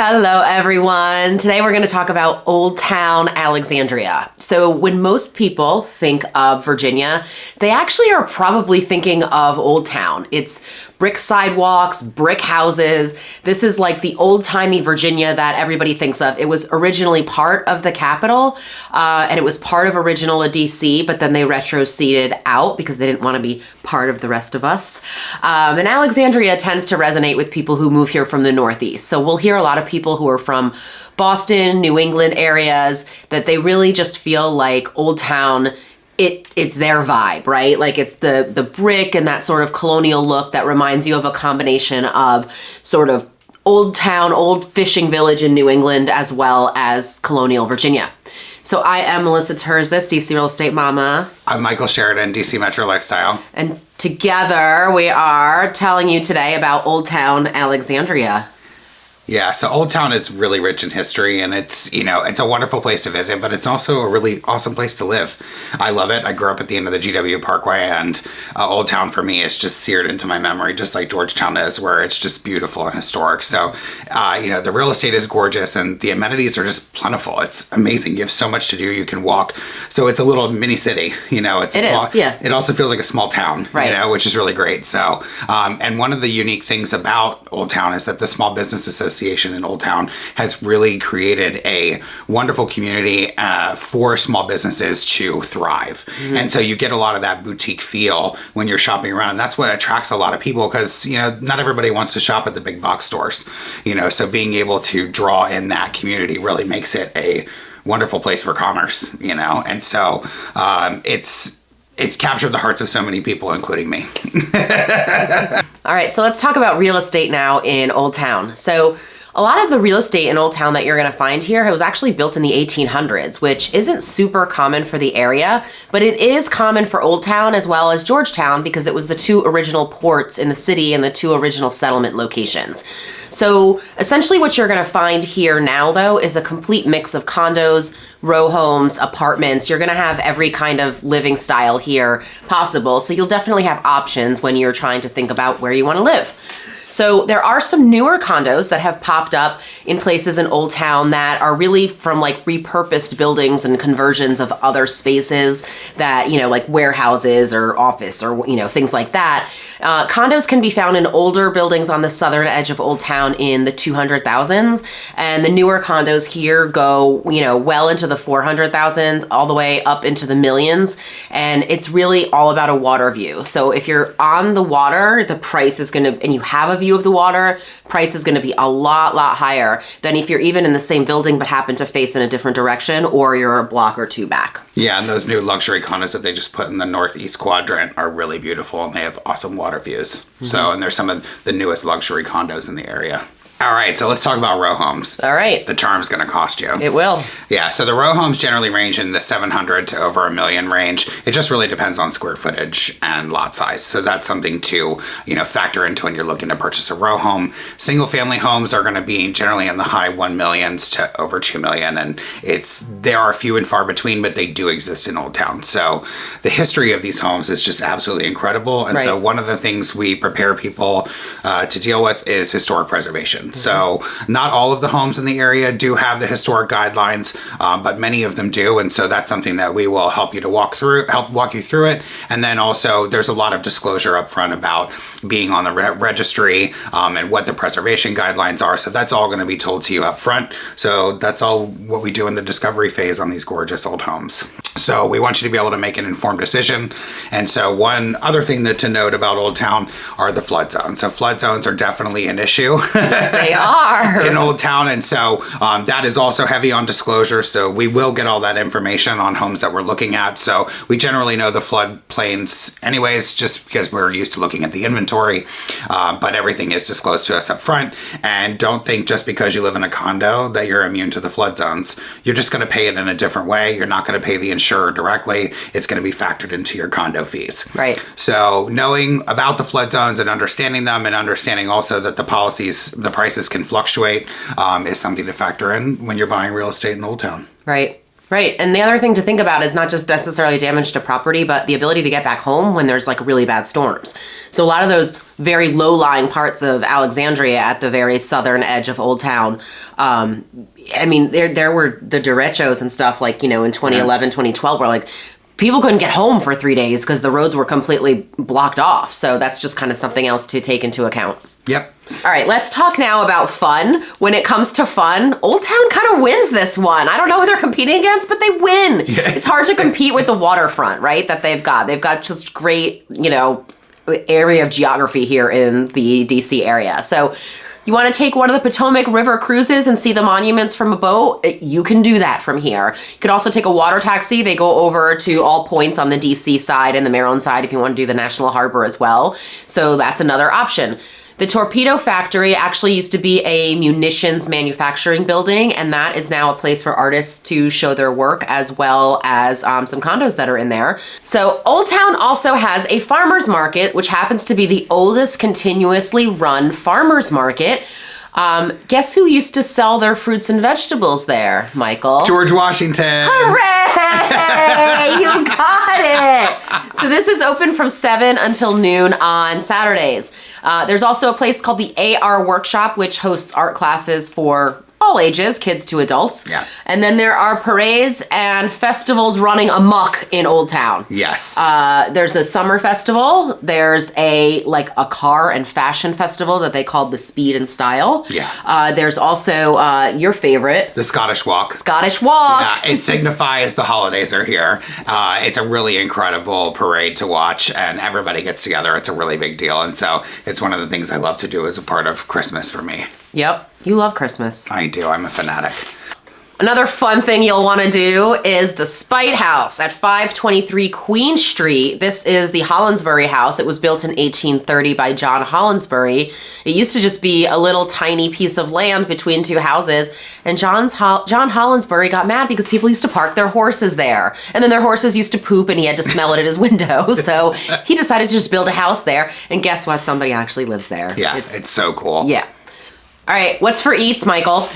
Hello, everyone. Today we're going to talk about Old Town Alexandria. So when most people think of Virginia, they actually are probably thinking of Old Town. It's brick sidewalks, brick houses. This is like the old-timey Virginia that everybody thinks of. It was originally part of the capital, and it was part of original DC, but then they retroceded out because they didn't want to be part of the rest of us. And Alexandria tends to resonate with people who move here from the Northeast. So we'll hear a lot of people who are from Boston, New England areas, that they really just feel like Old Town, it's their vibe, right? Like it's the brick and that sort of colonial look that reminds you of a combination of sort of Old Town, old fishing village in New England, as well as colonial Virginia. So I am Melissa Terzis, DC Real Estate Mama. I'm Michael Sheridan, DC Metro Lifestyle. And together we are telling you today about Old Town Alexandria. Yeah, so Old Town is really rich in history, and it's a wonderful place to visit, but it's also a really awesome place to live. I love it. I grew up at the end of the GW Parkway, and Old Town for me is just seared into my memory, just like Georgetown is, where it's just beautiful and historic. So, the real estate is gorgeous, and the amenities are just plentiful. It's amazing. You have so much to do. You can walk. So it's a little mini city. It also feels like a small town, right? Which is really great. So, and one of the unique things about Old Town is that the Small Business Association in Old Town has really created a wonderful community for small businesses to thrive. Mm-hmm. And so you get a lot of that boutique feel when you're shopping around. And that's what attracts a lot of people because, not everybody wants to shop at the big box stores. So being able to draw in that community really makes it a wonderful place for commerce, And so it's captured the hearts of so many people, including me. All right, so let's talk about real estate now in Old Town. So a lot of the real estate in Old Town that you're going to find here was actually built in the 1800s, which isn't super common for the area, but it is common for Old Town as well as Georgetown because it was the two original ports in the city and the two original settlement locations. So essentially what you're going to find here now, though, is a complete mix of condos, row homes, apartments. You're going to have every kind of living style here possible. So you'll definitely have options when you're trying to think about where you want to live. So there are some newer condos that have popped up in places in Old Town that are really from like repurposed buildings and conversions of other spaces that, like warehouses or office or, things like that. Condos can be found in older buildings on the southern edge of Old Town in the 200,000s. And the newer condos here go, well into the 400,000s all the way up into the millions. And it's really all about a water view. So if you're on the water, the price is going to, and you have a view of the water, price is going to be a lot higher than if you're even in the same building but happen to face in a different direction or you're a block or two back. Yeah, and those new luxury condos that they just put in the northeast quadrant are really beautiful and they have awesome water views. Mm-hmm. So, and they're some of the newest luxury condos in the area. All right, so let's talk about row homes. All right. The charm's going to cost you. It will. Yeah, so the row homes generally range in the 700 to over $1 million range. It just really depends on square footage and lot size. So that's something to, factor into when you're looking to purchase a row home. Single family homes are going to be generally in the high 1 millions to over 2 million. And there are few and far between, but they do exist in Old Town. So the history of these homes is just absolutely incredible. And so one of the things we prepare people to deal with is historic preservation. Mm-hmm. So not all of the homes in the area do have the historic guidelines, but many of them do. And so that's something that we will help you walk you through it. And then also there's a lot of disclosure up front about being on the registry and what the preservation guidelines are. So that's all going to be told to you up front. So that's all what we do in the discovery phase on these gorgeous old homes. So we want you to be able to make an informed decision. And so one other thing to note about Old Town are the flood zones. So flood zones are definitely an issue. Yes, they are. In Old Town. And so that is also heavy on disclosure. So we will get all that information on homes that we're looking at. So we generally know the flood plains anyways, just because we're used to looking at the inventory. But everything is disclosed to us up front. And don't think just because you live in a condo that you're immune to the flood zones. You're just going to pay it in a different way. You're not going to pay the insurer directly. It's going to be factored into your condo fees. Right. So knowing about the flood zones and understanding them and understanding also that the prices can fluctuate is something to factor in when you're buying real estate in Old Town. Right. Right. And the other thing to think about is not just necessarily damage to property, but the ability to get back home when there's like really bad storms. So a lot of those very low-lying parts of Alexandria at the very southern edge of Old Town. I mean, there were the derechos and stuff like, in 2011, 2012, where like people couldn't get home for 3 days because the roads were completely blocked off. So that's just kind of something else to take into account. Yep. All right, let's talk now about fun. When it comes to fun, Old Town kind of wins this one. I don't know who they're competing against, but they win. Yeah. It's hard to compete with the waterfront, right, that they've got. They've got just great, area of geography here in the DC area. So you want to take one of the Potomac River cruises and see the monuments from a boat? You can do that from here. You could also take a water taxi. They go over to all points on the DC side and the Maryland side if you want to do the National Harbor as well. So that's another option. The Torpedo Factory actually used to be a munitions manufacturing building, and that is now a place for artists to show their work, as well as some condos that are in there. So Old Town also has a farmer's market, which happens to be the oldest continuously run farmer's market. Guess who used to sell their fruits and vegetables there, Michael? George Washington. Hooray! You got it! So this is open from 7 until noon on Saturdays. There's also a place called the AR Workshop, which hosts art classes for all ages, kids to adults. Yeah. And then there are parades and festivals running amok in Old Town. Yes. There's a summer festival. There's a car and fashion festival that they called the Speed and Style. Yeah. There's also your favorite. The Scottish Walk. Scottish Walk. Yeah, it signifies the holidays are here. It's a really incredible parade to watch, and everybody gets together. It's a really big deal. And so it's one of the things I love to do as a part of Christmas for me. Yep. You love Christmas. I do. I'm a fanatic. Another fun thing you'll want to do is the Spite House at 523 Queen Street. This is the Hollandsburg House. It was built in 1830 by John Hollandsburg. It used to just be a little tiny piece of land between two houses, and John Hollandsburg got mad because people used to park their horses there, and then their horses used to poop and he had to smell it at his window, so he decided to just build a house there, and guess what? Somebody actually lives there. Yeah, it's so cool. Yeah. All right, what's for eats, Michael?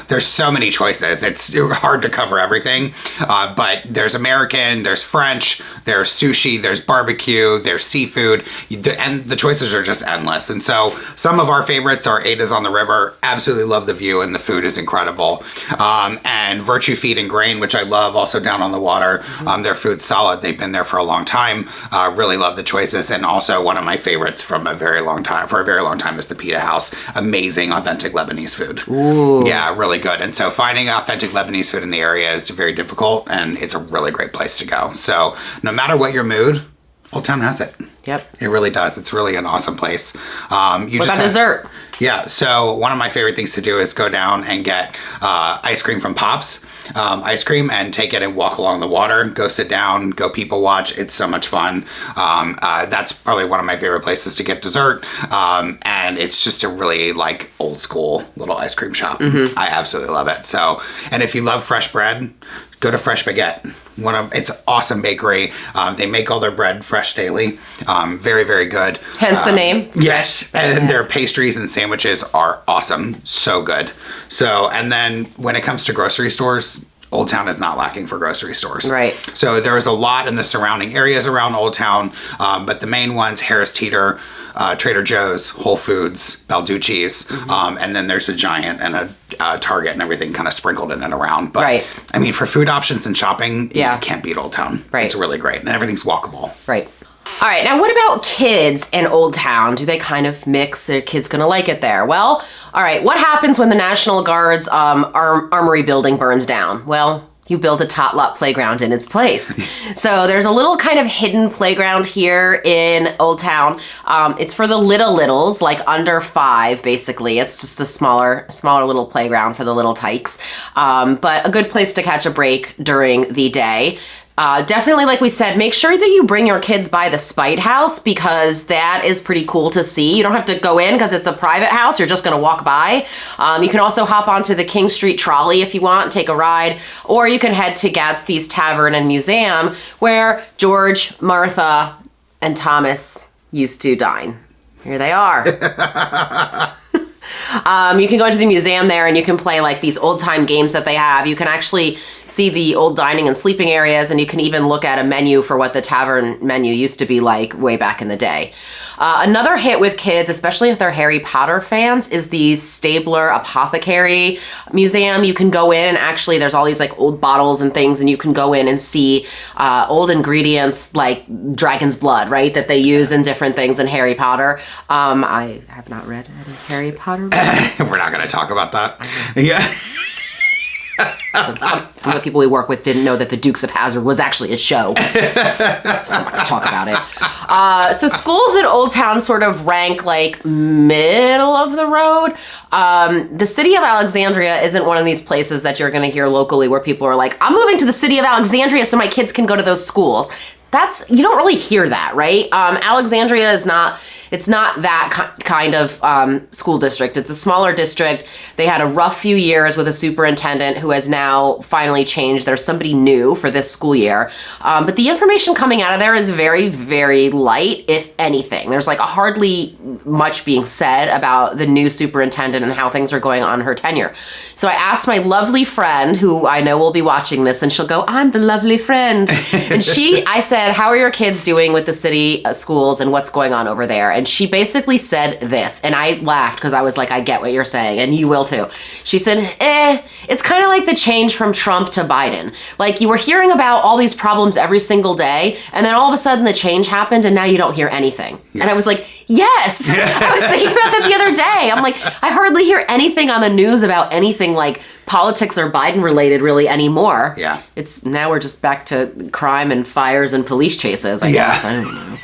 There's so many choices. It's hard to cover everything, but there's American, there's French, there's sushi, there's barbecue, there's seafood, and the choices are just endless. And so some of our favorites are Ada's on the River. Absolutely love the view, and the food is incredible. And Virtue Feed and Grain, which I love, also down on the water. Their food's solid. They've been there for a long time. Really love the choices. And also one of my favorites for a very long time is the Pita House. Amazing, authentic Lebanese food. Ooh. Yeah, really good. And so finding authentic Lebanese food in the area is very difficult, and it's a really great place to go. So no matter what your mood, Old Town has it. Yep. It really does. It's really an awesome place. What about dessert? Yeah, so one of my favorite things to do is go down and get ice cream from Pops. Ice cream, and take it and walk along the water, go sit down, go people watch. It's so much fun. That's probably one of my favorite places to get dessert. And it's just a really old school little ice cream shop. Mm-hmm. I absolutely love it. So, and if you love fresh bread, go to Fresh Baguette. It's an awesome bakery. They make all their bread fresh daily. Very, very good. Hence the name. Yes. And their pastries and sandwiches are awesome. So good. So, and then when it comes to grocery stores, Old Town is not lacking for grocery stores. Right. So there is a lot in the surrounding areas around Old Town, but the main ones, Harris Teeter, Trader Joe's, Whole Foods, Balducci's, and then there's a Giant and a Target and everything kind of sprinkled in and around. But right. I mean, for food options and shopping, yeah. You can't beat Old Town. Right. It's really great, and everything's walkable. Right. All right, now what about kids in Old Town? Do they kind of mix? Their kids gonna like it there? Well, all right, what happens when the National Guard's armory building burns down? Well, you build a tot lot playground in its place. So there's a little kind of hidden playground here in Old Town. It's for the littles, like under 5, basically. It's just a smaller little playground for the little tykes. But a good place to catch a break during the day. Definitely, like we said, make sure that you bring your kids by the Spite House, because that is pretty cool to see. You don't have to go in because it's a private house. You're just going to walk by. You can also hop onto the King Street trolley if you want, take a ride, or you can head to Gadsby's Tavern and Museum, where George, Martha, and Thomas used to dine. Here they are. You can go into the museum there and you can play these old time games that they have. You can actually see the old dining and sleeping areas, and you can even look at a menu for what the tavern menu used to be like way back in the day. Another hit with kids, especially if they're Harry Potter fans, is the Stabler Apothecary Museum. You can go in and actually there's all these like old bottles and things, and you can go in and see old ingredients like dragon's blood, right, that they use in different things in Harry Potter. I have not read any Harry Potter books. We're not going to talk about that. Yeah. Some of the people we work with didn't know that the Dukes of Hazzard was actually a show. So I'm not going to talk about it. So schools in Old Town sort of rank like middle of the road. The city of Alexandria isn't one of these places that you're going to hear locally where people are like, I'm moving to the city of Alexandria so my kids can go to those schools. You don't really hear that, right? Alexandria is not, it's not that kind of school district. It's a smaller district. They had a rough few years with a superintendent who has now finally changed. There's somebody new for this school year. But the information coming out of there is very, very light, if anything. There's like hardly much being said about the new superintendent and how things are going on her tenure. So I asked my lovely friend, who I know will be watching this, and she'll go, I'm the lovely friend. And I said, how are your kids doing with the city schools and what's going on over there? And she basically said this, and I laughed because I was like, I get what you're saying, and you will too. She said, it's kind of like the change from Trump to Biden. Like you were hearing about all these problems every single day, and then all of a sudden the change happened, and now you don't hear anything. Yeah. And I was like, yes! I was thinking about that the other day. I'm like, I hardly hear anything on the news about anything like politics or Biden related really anymore. Yeah. Now we're just back to crime and fires and police chases, I guess. I don't know.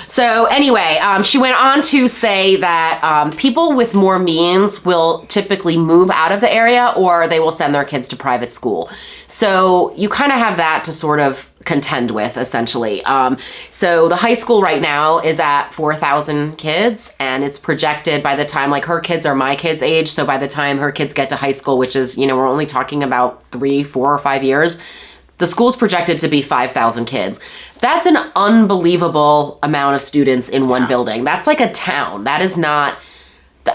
So anyway, she went on to say that people with more means will typically move out of the area or they will send their kids to private school. So you kind of have that to sort of contend with, essentially. So the high school right now is at 4,000 kids, and it's projected by the time, like her kids are my kids' age, so by the time her kids get to high school, which is, we're only talking about 3, 4, or 5 years, the school's projected to be 5,000 kids. That's an unbelievable amount of students in one building. That's like a town. That is not...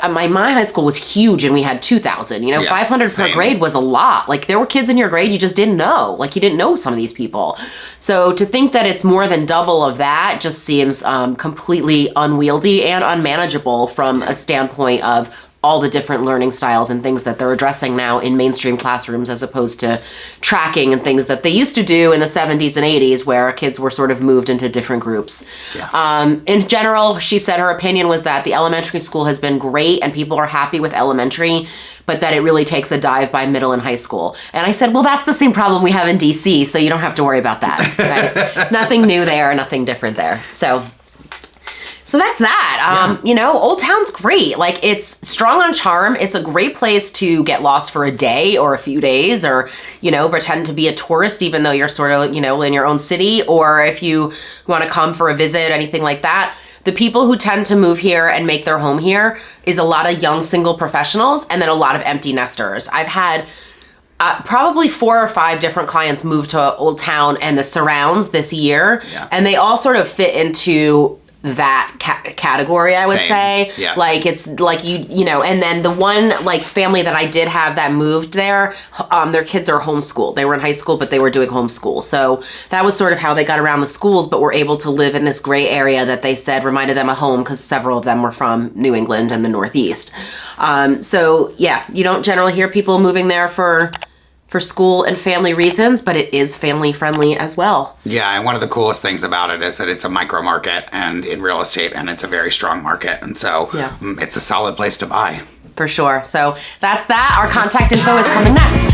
My high school was huge and we had 2,000. 500 per grade was a lot. Like there were kids in your grade you just didn't know. Like you didn't know some of these people. So to think that it's more than double of that just seems completely unwieldy and unmanageable from a standpoint of all the different learning styles and things that they're addressing now in mainstream classrooms as opposed to tracking and things that they used to do in the 70s and 80s where kids were sort of moved into different groups. Yeah. In general, she said her opinion was that the elementary school has been great and people are happy with elementary, but that it really takes a dive by middle and high school. And I said, well, that's the same problem we have in DC, so you don't have to worry about that. Right? Nothing new there, nothing different there. So that's that. Old Town's great. Like it's strong on charm. It's a great place to get lost for a day or a few days or, pretend to be a tourist, even though you're sort of, in your own city, or if you want to come for a visit, anything like that. The people who tend to move here and make their home here is a lot of young single professionals and then a lot of empty nesters. I've had probably 4 or 5 different clients move to Old Town and the surrounds this year, and they all sort of fit into that category, I would say. Yeah. Like it's like and then the one like family that I did have that moved there, their kids are homeschooled. They were in high school, but they were doing homeschool. So that was sort of how they got around the schools, but were able to live in this gray area that they said reminded them of home because several of them were from New England and the Northeast. You don't generally hear people moving there for school and family reasons, but it is family friendly as well. Yeah, and one of the coolest things about it is that it's a micro market and in real estate, and it's a very strong market, and so it's a solid place to buy. For sure. So that's that. Our contact info is coming next.